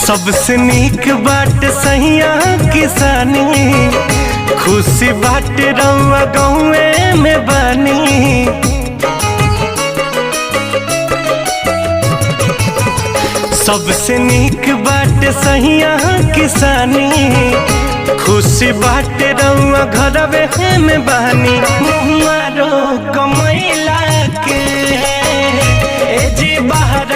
सबसे नीक बाट सहिया किसानी, खुशी बाट रउआ गाँवे में बानी। सबसे नीक बाट सहिया किसानी, खुशी बाट रउआ घरवे में बानी। मुहमारो कमैला के ए जी बाहर